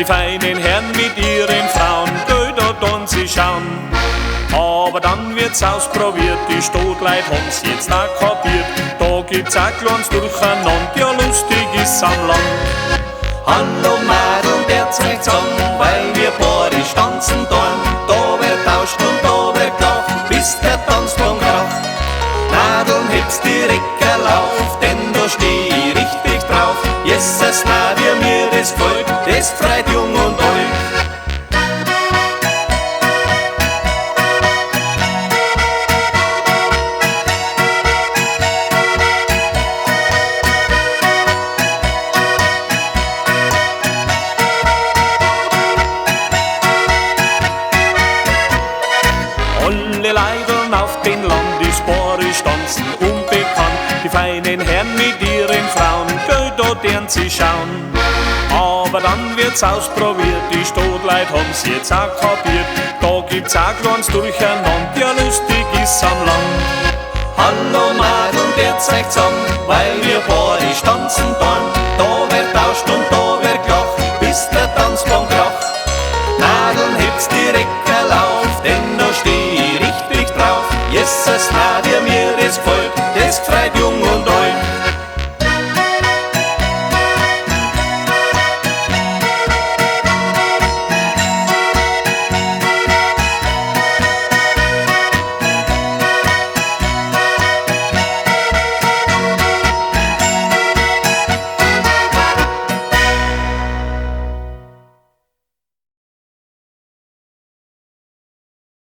feinen Herren mit ihren Frauen, gell, da tun sie schauen. Aber dann wird's ausprobiert, die Stadtleit haben's jetzt auch kapiert. Da gibt's auch kleines Durcheinander, ja lustig ist's am Land. Hallo Mädel, der zeigt zusammen, weil wir badisch tanzen tun. Da wird tauscht und da wird gelacht, bis der Tanzbaum kracht. Nadeln hebst die Reckerl auf, denn da steh ich richtig drauf. Jesus, na, wie mir das gefällt, das freut jung und alt. Alle Leideln auf den Landesborisch tanzen unbekannt. Die feinen Herren mit ihren Frauen, gell, da deren sie schauen. Aber dann wird's ausprobiert, die Stadtleit haben's jetzt auch kapiert. Da gibt's auch kleines Durcheinander, ja lustig ist's am Land. Hallo Mädel, der zeigt zusammen, weil wir badisch tanzen tun. Da wird tauscht